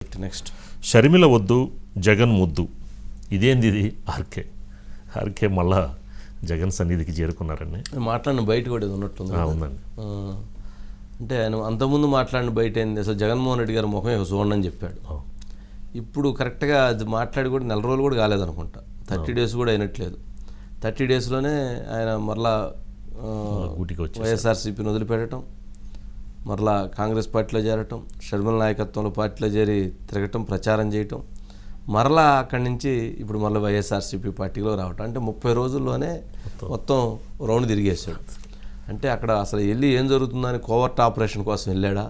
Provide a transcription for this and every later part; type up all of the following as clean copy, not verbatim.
Next Sharmila వద్దు జగన్ ముద్దు ఇదేంది ఇది ఆర్కే మళ్ళా జగన్ సన్నిధికి చేరుకున్నారండి. మాట్లాడిన బయట కూడా ఇది ఉన్నట్టుంది. ఉందండి. అంటే ఆయన అంతకుముందు మాట్లాడిన బయట ఏంది, అసలు జగన్మోహన్ రెడ్డి గారి ముఖం చూడండి అని చెప్పాడు. ఇప్పుడు కరెక్ట్గా అది మాట్లాడి కూడా 4 రోజులు కూడా కాలేదనుకుంటా, 30 days కూడా అయినట్లేదు. 30 daysలోనే ఆయన మరలా వైఎస్ఆర్సీపీని వదిలిపెట్టడం, మరలా కాంగ్రెస్ పార్టీలో చేరటం, షర్మిల నాయకత్వంలో పార్టీలో చేరి తిరగటం, ప్రచారం చేయటం, మరలా అక్కడి నుంచి ఇప్పుడు మళ్ళీ వైఎస్ఆర్సీపీ పార్టీలో రావటం. అంటే 30 రోజుల్లోనే మొత్తం రౌండ్ తిరిగేశాడు. అంటే అక్కడ అసలు వెళ్ళి ఏం జరుగుతుందని కోవర్ట్ ఆపరేషన్ కోసం వెళ్ళాడా,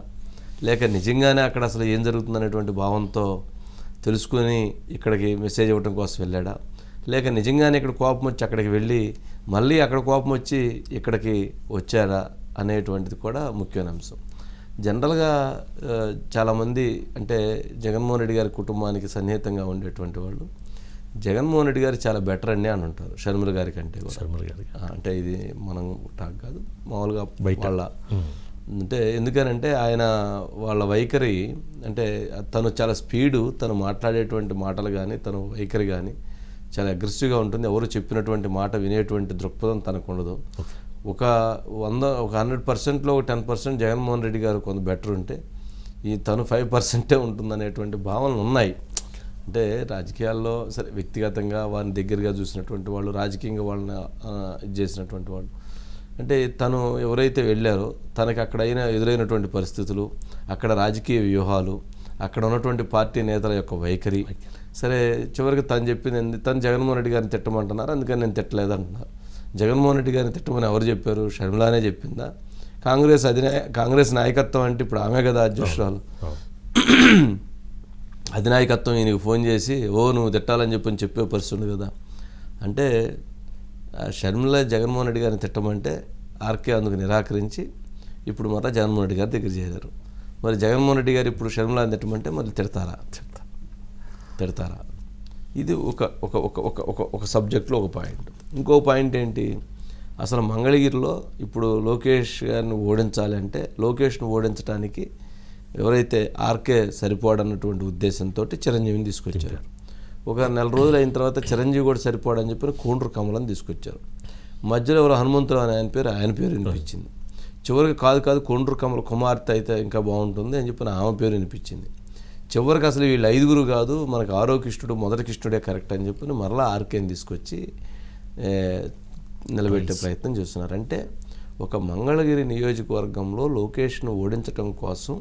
లేక నిజంగానే అక్కడ అసలు ఏం జరుగుతుందనేటువంటి భావంతో తెలుసుకొని ఇక్కడికి మెసేజ్ ఇవ్వడం కోసం వెళ్ళాడా, లేక నిజంగానే ఇక్కడ కోపం వచ్చి అక్కడికి వెళ్ళి మళ్ళీ అక్కడ కోపం వచ్చి ఇక్కడికి వచ్చారా అనేటువంటిది కూడా ముఖ్యమైన అంశం. జనరల్గా చాలామంది అంటే జగన్మోహన్ రెడ్డి గారి కుటుంబానికి సన్నిహితంగా ఉండేటువంటి వాళ్ళు జగన్మోహన్ రెడ్డి గారు చాలా బెటర్ అండి అని అంటారు షర్మిల గారి కంటే కూడా. షర్మిల గారి అంటే ఇది మనం టాక్ కాదు, మామూలుగా వాళ్ళ అంటే ఎందుకనంటే ఆయన వాళ్ళ వైఖరి అంటే తను చాలా స్పీడు, తను మాట్లాడేటువంటి మాటలు కానీ తను వైఖరి కానీ చాలా అగ్రెసివ్గా ఉంటుంది. ఎవరు చెప్పినటువంటి మాట వినేటువంటి దృక్పథం తనకు ఉండదు. ఒక 100%లో 10% జగన్మోహన్ రెడ్డి గారు కొంత బెటర్ ఉంటే ఈ తను 5% ఉంటుందనేటువంటి భావనలు ఉన్నాయి. అంటే రాజకీయాల్లో సరే వ్యక్తిగతంగా వారిని దగ్గరగా చూసినటువంటి వాళ్ళు, రాజకీయంగా వాళ్ళని ఇది చేసినటువంటి వాళ్ళు, అంటే తను ఎవరైతే వెళ్ళారో తనకి అక్కడ ఎదురైనటువంటి పరిస్థితులు, అక్కడ రాజకీయ వ్యూహాలు, అక్కడ ఉన్నటువంటి పార్టీ నేతల యొక్క వైఖరి, సరే చివరికి తను చెప్పింది తను జగన్మోహన్ రెడ్డి గారిని తిట్టమంటున్నారు, అందుకని నేను తిట్టలేదంటున్నారు. జగన్మోహన్ రెడ్డి గారిని తిట్టమని ఎవరు చెప్పారు? షర్మిలానే చెప్పిందా? కాంగ్రెస్ నాయకత్వం అంటే ఇప్పుడు ఆమె కదా అధ్యక్షురాలు. అధినాయకత్వం ఈయనకి ఫోన్ చేసి నువ్వు తిట్టాలని చెప్పే పరిస్థితుంది కదా. అంటే షర్మిల జగన్మోహన్ రెడ్డి గారిని తిట్టమంటే ఆర్కే అందుకు నిరాకరించి ఇప్పుడు మళ్ళీ జగన్మోహన్ రెడ్డి గారి దగ్గర చేరారు. మరి జగన్మోహన్ రెడ్డి గారు ఇప్పుడు షర్మిలాని తిట్టమంటే మళ్ళీ తిడతారా? ఇది ఒక సబ్జెక్ట్లో ఒక పాయింట్. ఇంకో పాయింట్ ఏంటి, అసలు మంగళగిరిలో ఇప్పుడు లోకేష్ గారిని ఓడించాలి అంటే లోకేష్ను ఓడించడానికి ఎవరైతే ఆర్కే సరిపోడన్నటువంటి ఉద్దేశంతో చిరంజీవిని తీసుకొచ్చారు. ఒక 4 రోజులు అయిన తర్వాత చిరంజీవి కూడా సరిపోడని చెప్పి కోండ్రు కమలను తీసుకొచ్చారు. మధ్యలో ఎవరు హనుమంతురావు అని ఆయన పేరు వినిపించింది. చివరికి కాదు కోండ్రు కమల కుమార్తె అయితే ఇంకా బాగుంటుంది అని చెప్పి ఆమె పేరు వినిపించింది. చివరికి అసలు వీళ్ళు 5 కాదు, మనకు 6వ కృష్ణుడు మొదటి కృష్ణుడే కరెక్ట్ అని చెప్పి మరలా ఆర్కేని తీసుకొచ్చి నిలబెట్టే ప్రయత్నం చేస్తున్నారు. అంటే ఒక మంగళగిరి నియోజకవర్గంలో లోకేష్ను ఓడించడం కోసం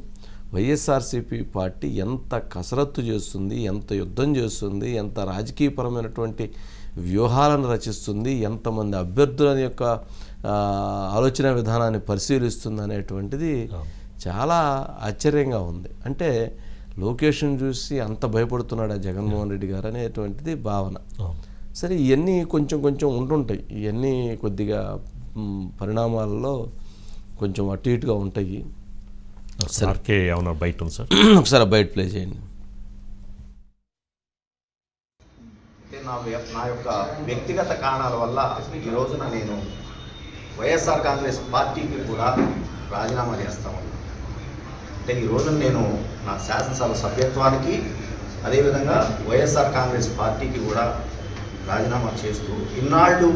వైఎస్ఆర్సీపీ పార్టీ ఎంత కసరత్తు చేస్తుంది, ఎంత యుద్ధం చేస్తుంది, ఎంత రాజకీయపరమైనటువంటి వ్యూహాలను రచిస్తుంది, ఎంతమంది అభ్యర్థుల యొక్క ఆలోచన విధానాన్ని పరిశీలిస్తుంది అనేటువంటిది చాలా ఆశ్చర్యంగా ఉంది. అంటే లోకేష్ను చూసి అంత భయపడుతున్నాడు ఆ జగన్మోహన్ రెడ్డి గారు అనేటువంటిది భావన. సరే ఇవన్నీ కొంచెం ఉంటుంటాయి, ఇవన్నీ కొద్దిగా పరిణామాలలో కొంచెం అటు ఇటుగా ఉంటాయి. బయట ఉంది సార్, ఒకసారి బయట ప్లే చేయండి. నా యొక్క వ్యక్తిగత కారణాల వల్ల ఈ రోజున నేను వైఎస్ఆర్ కాంగ్రెస్ పార్టీకి కూడా రాజీనామా చేస్తాను. అంటే ఈ రోజున నేను నా శాసనసభ సభ్యత్వానికి అదేవిధంగా వైఎస్ఆర్ కాంగ్రెస్ పార్టీకి కూడా రాజీనామా చేస్తూ ఇన్నాళ్ళు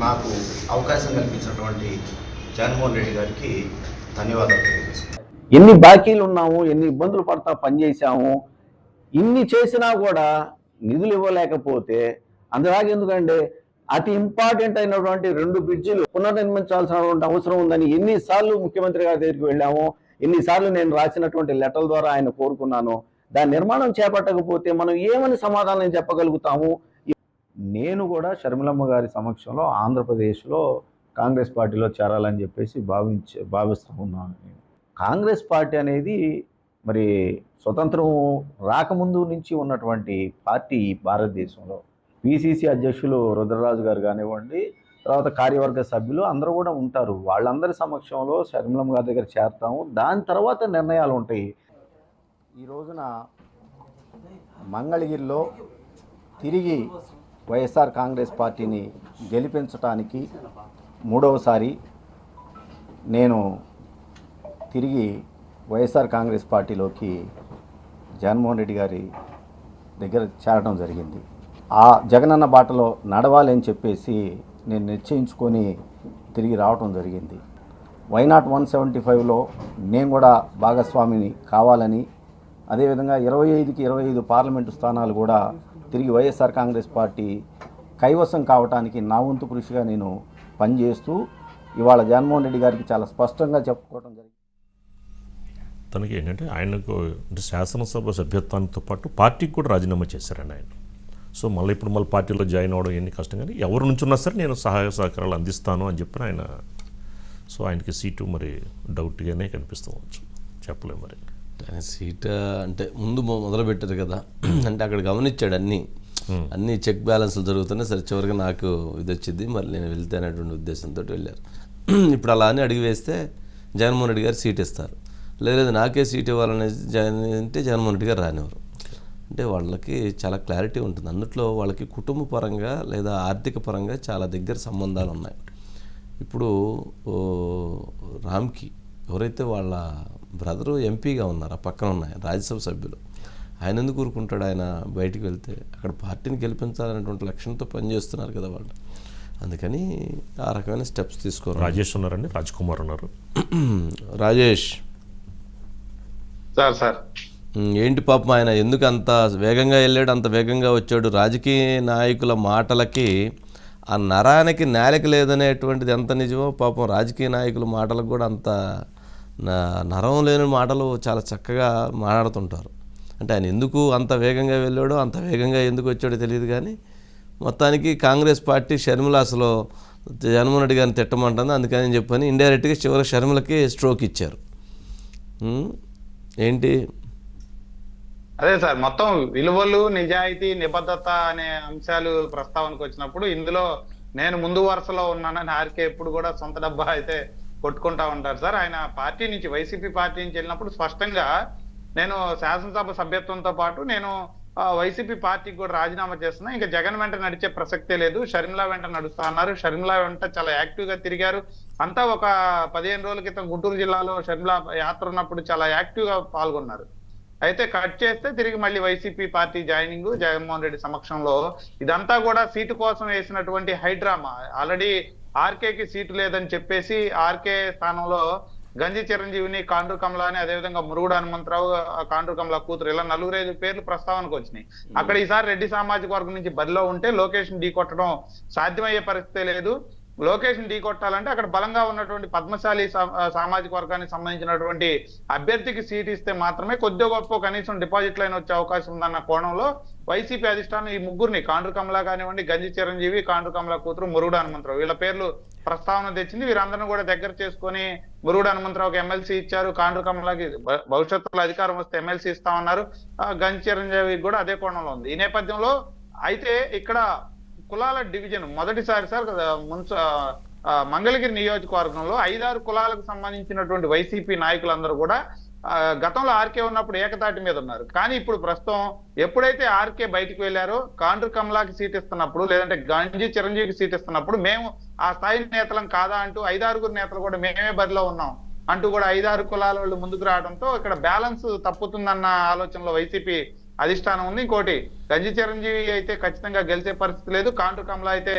నాకు అవకాశం కల్పించినటువంటి జగన్మోహన్ రెడ్డి గారికి ధన్యవాదాలు తెలియజేస్తున్నాను. ఎన్ని బాకీలు ఉన్నాము, ఎన్ని ఇబ్బందులు పడతా పనిచేసాము, ఇన్ని చేసినా కూడా నిధులు ఇవ్వలేకపోతే అందులాగే ఎందుకంటే అతి ఇంపార్టెంట్ అయినటువంటి 2 బ్రిడ్జిలు పునర్నిర్మించాల్సినటువంటి అవసరం ఉందని ఎన్నిసార్లు ముఖ్యమంత్రి గారి దగ్గరికి వెళ్ళాము, ఎన్నిసార్లు నేను రాసినటువంటి లెటర్ల ద్వారా ఆయన కోరుకున్నాను. దాని నిర్మాణం చేపట్టకపోతే మనం ఏమని సమాధానం చెప్పగలుగుతాము? నేను కూడా షర్మిలమ్మ గారి సమక్షంలో ఆంధ్రప్రదేశ్లో కాంగ్రెస్ పార్టీలో చేరాలని చెప్పేసి భావిస్తూ ఉన్నాను. కాంగ్రెస్ పార్టీ అనేది మరి స్వతంత్రం రాకముందు నుంచి ఉన్నటువంటి పార్టీ భారతదేశంలో. పిసిసి అధ్యక్షులు రుద్రరాజు గారు కానివ్వండి, తర్వాత కార్యవర్గ సభ్యులు అందరూ కూడా ఉంటారు. వాళ్ళందరి సమక్షంలో షర్మిలమ్మ గారి దగ్గర చేరతాము, దాని తర్వాత నిర్ణయాలు ఉంటాయి. ఈ రోజున మంగళగిరిలో తిరిగి వైఎస్ఆర్ కాంగ్రెస్ పార్టీని గెలిపించడానికి 3వసారి నేను తిరిగి వైఎస్ఆర్ కాంగ్రెస్ పార్టీలోకి జగన్మోహన్ రెడ్డి గారి దగ్గర చేరడం జరిగింది. ఆ జగనన్న బాటలో నడవాలి అని చెప్పేసి నేను నిశ్చయించుకొని తిరిగి రావడం జరిగింది. వైనాట్ 175లో నేను కూడా భాగస్వామిని కావాలని, అదేవిధంగా 25కి 25 పార్లమెంటు స్థానాలు కూడా తిరిగి వైఎస్ఆర్ కాంగ్రెస్ పార్టీ కైవసం కావడానికి నా వంతు కృషిగా నేను పనిచేస్తూ ఇవాళ జగన్మోహన్ రెడ్డి గారికి చాలా స్పష్టంగా చెప్పుకోవడం జరిగింది. తనకి ఏంటంటే ఆయనకు అంటే శాసనసభ సభ్యత్వానికి పాటు పార్టీకి కూడా రాజీనామా చేశారండి ఆయన. సో మళ్ళీ ఇప్పుడు మళ్ళీ పార్టీలో జాయిన్ అవ్వడం ఎన్ని కష్టం, కానీ ఎవరు నుంచున్నా సరే నేను సహాయ సహకారాలు అందిస్తాను అని చెప్పిన ఆయన. సో ఆయనకి సీటు మరి డౌట్గానే కనిపిస్తవచ్చు, చెప్పలేము మరి. ఆయన సీట్ అంటే ముందు మొదలు పెట్టారు కదా, అంటే అక్కడ గమనించాడు అన్ని చెక్ బ్యాలెన్స్లు జరుగుతున్నాయి, సరే చివరికి నాకు ఇది వచ్చింది, మరి నేను వెళ్తే అనేటువంటి ఉద్దేశంతో వెళ్ళారు. ఇప్పుడు అలా అని అడిగి వేస్తే జగన్మోహన్ రెడ్డి గారు సీట్ ఇస్తారు, లేదు నాకే సీట్ ఇవ్వాలని అంటే జగన్మోహన్ రెడ్డి గారు రానివారు. అంటే వాళ్ళకి చాలా క్లారిటీ ఉంటుంది, అందుట్లో వాళ్ళకి కుటుంబ పరంగా లేదా ఆర్థిక పరంగా చాలా దగ్గర సంబంధాలు ఉన్నాయి. ఇప్పుడు రామ్కి ఎవరైతే వాళ్ళ బ్రదరు ఎంపీగా ఉన్నారు, ఆ పక్కన ఉన్నాయి రాజ్యసభ సభ్యులు, ఆయన ఎందుకు ఊరుకుంటాడు? ఆయన బయటికి వెళ్తే అక్కడ పార్టీని గెలిపించాలనేటువంటి లక్ష్యంతో పనిచేస్తున్నారు కదా వాళ్ళు, అందుకని ఆ రకమైన స్టెప్స్ తీసుకోరు. రాజేష్ ఉన్నారండి, రాజ్ కుమార్ ఉన్నారు. రాజేష్ సార్ ఏంటి పాపం ఆయన ఎందుకు అంత వేగంగా వెళ్ళాడు, అంత వేగంగా వచ్చాడు? రాజకీయ నాయకుల మాటలకి ఆ నరానికి నేలకి లేదనేటువంటిది ఎంత నిజమో, పాపం రాజకీయ నాయకుల మాటలకు కూడా అంత నరం లేని మాటలు చాలా చక్కగా మాట్లాడుతుంటారు. అంటే ఆయన ఎందుకు అంత వేగంగా వెళ్ళాడో, అంత వేగంగా ఎందుకు వచ్చాడో తెలియదు, కానీ మొత్తానికి కాంగ్రెస్ పార్టీ షర్మిల అసలు జగన్మోహన్ రెడ్డి గారిని తిట్టమంటుంది, అందుకని చెప్పని ఇండైరెక్ట్గా చివరికి షర్మిలకి స్ట్రోక్ ఇచ్చారు. ఏంటి అదే సార్, మొత్తం విలువలు, నిజాయితీ, నిబద్ధత అనే అంశాలు ప్రస్తావనకు వచ్చినప్పుడు ఇందులో నేను ముందు వరుసలో ఉన్నానని ఆర్కే ఎప్పుడు కూడా సొంత డబ్బా అయితే కొట్టుకుంటా ఉంటారు సార్. ఆయన పార్టీ నుంచి, వైసీపీ పార్టీ నుంచి వెళ్ళినప్పుడు స్పష్టంగా నేను శాసనసభ సభ్యత్వంతో పాటు నేను వైసీపీ పార్టీకి కూడా రాజీనామా చేస్తున్నా, ఇంకా జగన్ వెంట నడిచే ప్రసక్తే లేదు, షర్మిల వెంట నడుస్తా అన్నారు. షర్మిల వెంట చాలా యాక్టివ్ గా తిరిగారు. అంతా ఒక 15 రోజుల క్రితం గుంటూరు జిల్లాలో షర్మిల యాత్ర ఉన్నప్పుడు చాలా యాక్టివ్ గా పాల్గొన్నారు. అయితే కట్ చేస్తే తిరిగి మళ్ళీ YCP party joining Jaganmohan Reddy సమక్షంలో. ఇదంతా కూడా సీటు కోసం వేసినటువంటి హైడ్రామా. ఆల్రెడీ ఆర్కేకి సీటు లేదని చెప్పేసి ఆర్కే స్థానంలో గంజి చిరంజీవిని, కాండ్రు కమలాని, అదేవిధంగా మురుగుడు హనుమంతరావు, కాండ్రు కమల కూతురు, ఇలా 4-5 పేర్లు ప్రస్తావనకు వచ్చినాయి. అక్కడ ఈసారి రెడ్డి సామాజిక వర్గం నుంచి బరిలో ఉంటే లోకేష్ ఢీ కొట్టడం సాధ్యమయ్యే పరిస్థితే లేదు. లోకేష్ ఢీ కొట్టాలంటే అక్కడ బలంగా ఉన్నటువంటి పద్మశాలి సామాజిక వర్గానికి సంబంధించినటువంటి అభ్యర్థికి సీట్ ఇస్తే మాత్రమే కొద్దిగా గొప్ప కనీసం డిపాజిట్లు అయిన వచ్చే అవకాశం ఉందన్న కోణంలో వైసీపీ అధిష్టానం ఈ ముగ్గురిని, కాండ్రు కమల కానివ్వండి, గంజి చిరంజీవి, కాండ్రు కమల కూతురు, మురుగుడు హనుమంతరావు, వీళ్ళ పేర్లు ప్రస్తావన తెచ్చింది. వీరందరినీ కూడా దగ్గర చేసుకొని మురుగుడు హనుమంతరావుకి ఎమ్మెల్సీ ఇచ్చారు, కాండ్రు కమలకి భవిష్యత్తులో అధికారం వస్తే ఎమ్మెల్సీ ఇస్తామన్నారు, గంజి చిరంజీవి కూడా అదే కోణంలో ఉంది. ఈ నేపథ్యంలో అయితే ఇక్కడ కులాల డివిజన్ మొదటిసారి సార్ మంగళగిరి నియోజకవర్గంలో 5-6 కులాలకు సంబంధించినటువంటి వైసీపీ నాయకులందరూ కూడా గతంలో ఆర్కే ఉన్నప్పుడు ఏకతాటి మీద ఉన్నారు. కానీ ఇప్పుడు ప్రస్తుతం ఎప్పుడైతే ఆర్కే బయటికి వెళ్ళారో, కాండ్రు కమలాకి సీట్ ఇస్తున్నప్పుడు, లేదంటే గంజి చిరంజీవికి సీట్ ఇస్తున్నప్పుడు మేము ఆ స్థాయి నేతలం కాదా అంటూ 5-6 నేతలు కూడా మేమే బరిలో ఉన్నాం అంటూ కూడా 5-6 కులాల వాళ్ళు ముందుకు రావడంతో ఇక్కడ బ్యాలెన్స్ తప్పుతుందన్న ఆలోచనలో వైసీపీ అధిష్టానం ఉంది. ఇంకోటి, గంజి చిరంజీవి అయితే ఖచ్చితంగా గెలిచే పరిస్థితి లేదు, కాండ్రు కమల అయితే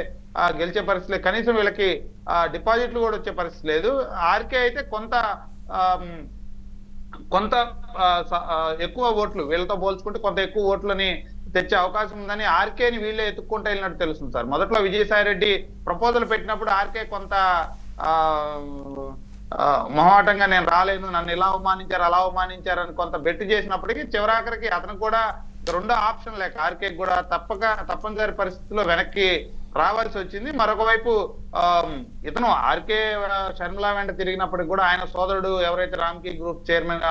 గెలిచే పరిస్థితి లేదు, కనీసం వీళ్ళకి డిపాజిట్లు కూడా వచ్చే పరిస్థితి లేదు. ఆర్కే అయితే కొంత ఎక్కువ ఓట్లు, వీళ్ళతో పోల్చుకుంటే కొంత ఎక్కువ ఓట్లని తెచ్చే అవకాశం ఉందని ఆర్కేని వీళ్ళే ఎత్తుక్కుంటూ వెళ్ళినట్టు తెలుస్తుంది సార్. మొదట్లో విజయసాయి రెడ్డి ప్రపోజల్ పెట్టినప్పుడు ఆర్కే కొంత మొహమాటంగా నేను రాలేను, నన్ను ఇలా అవమానించారు అలా అవమానించారు అని కొంత బెట్టు చేసినప్పటికీ చివరాఖరికి అతనికి కూడా రెండో ఆప్షన్ లేక ఆర్కే కూడా తప్పనిసరి పరిస్థితుల్లో వెనక్కి రావాల్సి వచ్చింది. మరొక వైపు ఇతను ఆర్కే షర్మిల వెంట తిరిగినప్పటికి కూడా ఆయన సోదరుడు ఎవరైతే రామ్కీ గ్రూప్ చైర్మన్ గా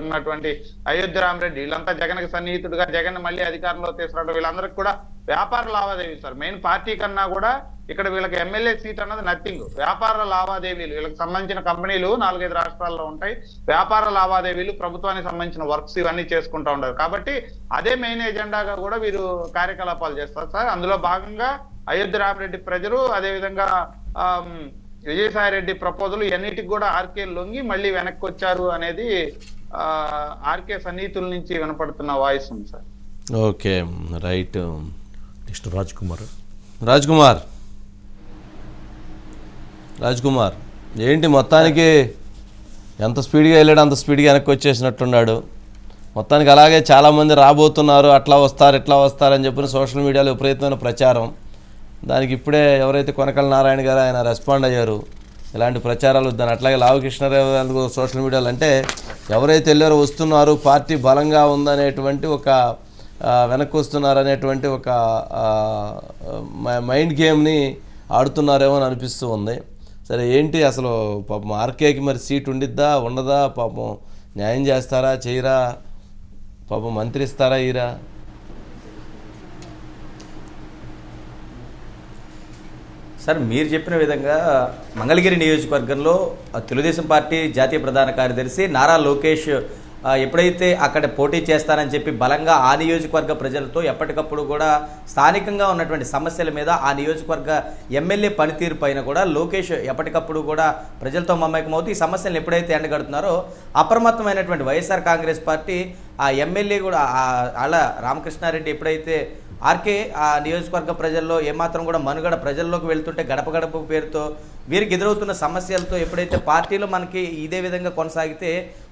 ఉన్నటువంటి అయోధ్య రామరెడ్డి, వీళ్ళంతా జగన్ కి సన్నిహితుడుగా జగన్ మళ్ళీ అధికారంలో తీసుకురావడం, వీళ్ళందరికీ కూడా వ్యాపార లావాదేవీ సార్. మెయిన్ పార్టీ కన్నా కూడా ఇక్కడ వీళ్ళకి ఎమ్మెల్యే సీట్ అన్నది నథింగ్. వ్యాపార లావాదేవీలు, వీళ్ళకి సంబంధించిన కంపెనీలు 4-5 రాష్ట్రాల్లో ఉంటాయి, వ్యాపార లావాదేవీలు, ప్రభుత్వానికి సంబంధించిన వర్క్స్ ఇవన్నీ చేసుకుంటూ ఉంటారు. కాబట్టి అదే మెయిన్ ఎజెండాగా కూడా వీరు కార్యకలాపాలు చేస్తారు సార్. అందులో భాగంగా అయోధ్య రామరెడ్డి ప్రజలు, అదేవిధంగా విజయసాయి రెడ్డి ప్రపోజల్, ఇవన్నిటికి కూడా ఆర్కే లొంగి మళ్ళీ వెనక్కి వచ్చారు అనేది ఆర్కే సన్నిహితుల నుంచి వినపడుతున్న వాయిస్ ఉంది sir. Okay, right. Next Raj Kumar ఏంటి మొత్తానికి ఎంత స్పీడ్గా వెళ్ళాడు అంత స్పీడ్గా వెనక్కి వచ్చేసినట్టున్నాడు. మొత్తానికి అలాగే చాలామంది రాబోతున్నారు, అట్లా వస్తారు ఇట్లా వస్తారని చెప్పిన సోషల్ మీడియాలో విపరీతమైన ప్రచారం. దానికి ఇప్పుడే ఎవరైతే కొనకళ్ళ నారాయణ గారు ఆయన రెస్పాండ్ అయ్యారు, ఇలాంటి ప్రచారాలు వద్దని. అట్లాగే లావకృష్ణారావు సోషల్ మీడియాలో అంటే ఎవరైతే వెళ్ళారో వస్తున్నారు, పార్టీ బలంగా ఉందనేటువంటి ఒక వెనక్కి వస్తున్నారనేటువంటి ఒక మైండ్ గేమ్ని ఆడుతున్నారేమో అని అనిపిస్తూ ఉంది. సరే ఏంటి అసలు పాపం ఆర్కేకి మరి సీట్ ఉండిద్దా ఉండదా, పాపం న్యాయం చేస్తారా చేయరా, పాపం మంత్రి ఇస్తారా ఈరా? సార్ మీరు చెప్పిన విధంగా మంగళగిరి నియోజకవర్గంలో తెలుగుదేశం పార్టీ జాతీయ ప్రధాన కార్యదర్శి నారా లోకేష్ ఎప్పుడైతే అక్కడ పోటీ చేస్తానని చెప్పి బలంగా ఆ నియోజకవర్గ ప్రజలతో ఎప్పటికప్పుడు కూడా స్థానికంగా ఉన్నటువంటి సమస్యల మీద ఆ నియోజకవర్గ ఎమ్మెల్యే పనితీరు పైన కూడా లోకేష్ ఎప్పటికప్పుడు కూడా ప్రజలతో మమేకమవుతూ ఈ సమస్యలను ఎప్పుడైతే ఎండగడుతున్నారో అప్రమత్తమైనటువంటి వైఎస్ఆర్ కాంగ్రెస్ పార్టీ ఆ ఎమ్మెల్యే కూడా ఆళ్ళ రామకృష్ణారెడ్డి ఎప్పుడైతే ఆర్కే ఆ నియోజకవర్గ ప్రజల్లో ఏమాత్రం కూడా మనుగడ ప్రజల్లోకి వెళ్తుంటే గడప గడప పేరుతో వీరికి ఎదురవుతున్న సమస్యలతో ఎప్పుడైతే పార్టీలో మనకి ఇదే విధంగా కొనసాగితే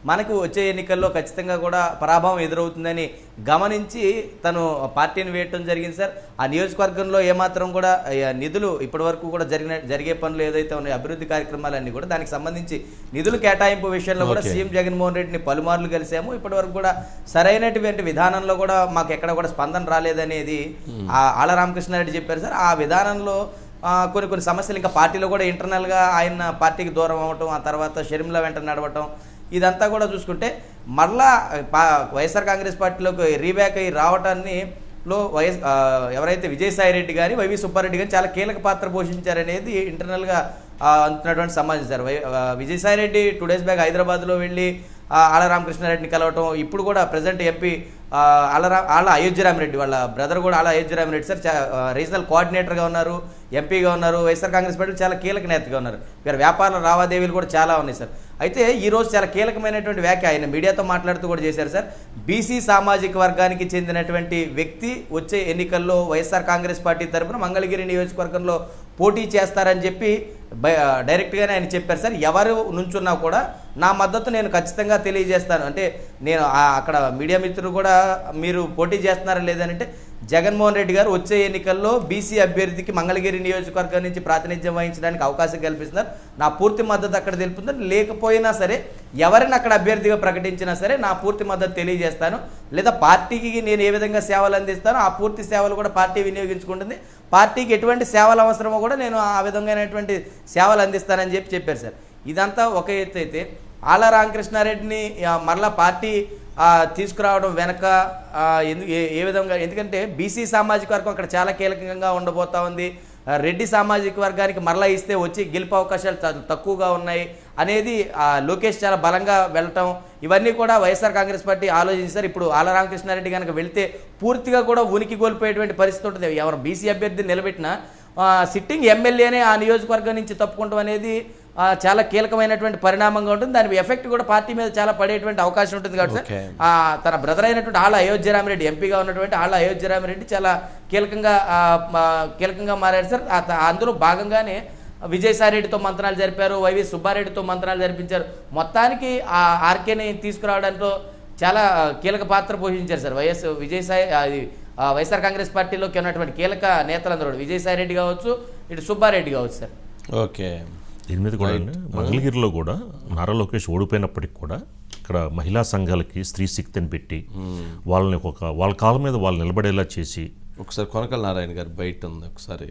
మనకు వచ్చే ఎన్నికల్లో ఖచ్చితంగా కూడా పరాభవం ఎదురవుతుందని గమనించి తను పార్టీని వేయటం జరిగింది సార్. ఆ నియోజకవర్గంలో ఏమాత్రం కూడా నిధులు ఇప్పటి వరకు కూడా జరిగే పనులు ఏదైతే ఉన్నాయో అభివృద్ధి కార్యక్రమాలన్నీ కూడా దానికి సంబంధించి నిధులు కేటాయింపు విషయంలో కూడా సీఎం జగన్మోహన్ రెడ్డిని పలుమార్లు కలిసాము. ఇప్పటి వరకు కూడా సరైనటువంటి విధానంలో కూడా మాకు ఎక్కడ కూడా స్పందన రాలేదనేది ఆళ్ళ రామకృష్ణారెడ్డి చెప్పారు సార్. ఆ విధానంలో కొన్ని సమస్యలు ఇంకా పార్టీలో కూడా ఇంటర్నల్గా ఆయన పార్టీకి దూరం అవ్వటం, ఆ తర్వాత షర్మిల వెంట నడవటం, ఇదంతా కూడా చూసుకుంటే మరలా వైఎస్ఆర్ కాంగ్రెస్ పార్టీలోకి రీబ్యాక్ అయ్యి రావటాన్ని ఎవరైతే విజయసాయి రెడ్డి కానీ వైవి సుబ్బారెడ్డి కానీ చాలా కీలక పాత్ర పోషించారనేది ఇంటర్నల్గా అందుతున్నటువంటి సమాచారం sir. Vijayasai Reddy 2 days back హైదరాబాద్లో వెళ్ళి ఆళ్ళ రామకృష్ణారెడ్డిని కలవటం, ఇప్పుడు కూడా ప్రజెంట్ ఎంపీ ఆళ్ళ అయోధ్యరామిరెడ్డి వాళ్ళ బ్రదర్ కూడా ఆళ్ళ అయోధ్యరామిరెడ్డి సార్ రీజనల్ కోఆర్డినేటర్గా ఉన్నారు, ఎంపీగా ఉన్నారు, వైఎస్ఆర్ కాంగ్రెస్ పార్టీలో చాలా కీలక నేతగా ఉన్నారు. వీరు వ్యాపార లావాదేవీలు కూడా చాలా ఉన్నాయి సార్. అయితే ఈరోజు చాలా కీలకమైనటువంటి వ్యాఖ్య ఆయన మీడియాతో మాట్లాడుతూ కూడా చేశారు సార్. బీసీ సామాజిక వర్గానికి చెందినటువంటి వ్యక్తి వచ్చే ఎన్నికల్లో వైఎస్ఆర్ కాంగ్రెస్ పార్టీ తరఫున మంగళగిరి నియోజకవర్గంలో పోటీ చేస్తారని చెప్పి డైరెక్ట్గానే ఆయన చెప్పారు సార్. ఎవరు నుంచున్నా కూడా నా మద్దతు నేను ఖచ్చితంగా తెలియజేస్తాను. అంటే నేను అక్కడ మీడియా మిత్రులు కూడా మీరు పోటీ చేస్తున్నారా లేదంటే జగన్మోహన్ రెడ్డి గారు వచ్చే ఎన్నికల్లో బీసీ అభ్యర్థికి మంగళగిరి నియోజకవర్గం నుంచి ప్రాతినిధ్యం వహించడానికి అవకాశం కల్పిస్తున్నారు, నా పూర్తి మద్దతు అక్కడ తెలుపుతున్నారు. లేకపోయినా సరే ఎవరిని అక్కడ అభ్యర్థిగా ప్రకటించినా సరే నా పూర్తి మద్దతు తెలియజేస్తాను. లేదా పార్టీకి నేను ఏ విధంగా సేవలు అందిస్తానో ఆ పూర్తి సేవలు కూడా పార్టీ వినియోగించుకుంటుంది. పార్టీకి ఎటువంటి సేవలు అవసరమో కూడా నేను ఆ విధమైనటువంటి సేవలు అందిస్తానని చెప్పారు సార్. ఇదంతా ఒక ఎత్తు అయితే ఆళ్ళ రామకృష్ణారెడ్డిని మరలా పార్టీ తీసుకురావడం వెనక ఏ విధంగా, ఎందుకంటే బీసీ సామాజిక వర్గం అక్కడ చాలా కీలకంగా ఉండబోతా ఉంది. రెడ్డి సామాజిక వర్గానికి మరలా ఇస్తే వచ్చి గెలుపు అవకాశాలు తక్కువగా ఉన్నాయి అనేది లోకేష్ చాలా బలంగా వెళ్ళటం, ఇవన్నీ కూడా వైఎస్ఆర్ కాంగ్రెస్ పార్టీ ఆలోచించారు. ఇప్పుడు ఆళ్ళ రామకృష్ణారెడ్డి కనుక వెళితే పూర్తిగా కూడా ఉనికి కోల్పోయేటువంటి పరిస్థితి ఉంటుంది. ఎవరు బీసీ అభ్యర్థిని నిలబెట్టినా సిట్టింగ్ ఎమ్మెల్యేనే ఆ నియోజకవర్గం నుంచి తప్పుకుంటాం అనేది చాలా కీలకమైనటువంటి పరిణామంగా ఉంటుంది. దాని ఎఫెక్ట్ కూడా పార్టీ మీద చాలా పడేటువంటి అవకాశం ఉంటుంది కాబట్టి సార్ తన బ్రదర్ అయినటువంటి ఆళ్ళ అయోధ్యరామిరెడ్డి ఎంపీగా ఉన్నటువంటి ఆళ్ళ అయోధ్యరామిరెడ్డి చాలా కీలకంగా మారారు సార్. అందులో భాగంగానే విజయసాయి రెడ్డితో మంత్రాలు జరిపారు, వైవి సుబ్బారెడ్డితో మంత్రాలు జరిపించారు. మొత్తానికి ఆ ఆర్కేని తీసుకురావడంతో చాలా కీలక పాత్ర పోషించారు సార్ వైఎస్ఆర్ కాంగ్రెస్ పార్టీలోకి ఉన్నటువంటి కీలక నేతలందరూ విజయసాయి రెడ్డి కావచ్చు, ఇటు సుబ్బారెడ్డి కావచ్చు సార్. ఓకే, దీని మీద కూడా మంగళగిరిలో కూడా నారా లోకేష్ ఓడిపోయినప్పటికి కూడా ఇక్కడ మహిళా సంఘాలకి స్త్రీ శక్తిని పెట్టి వాళ్ళని వాళ్ళ కాళ్ళ మీద వాళ్ళు నిలబడేలా చేసి ఒకసారి కొనకళ్ళ నారాయణ గారు బయట ఉంది, ఒకసారి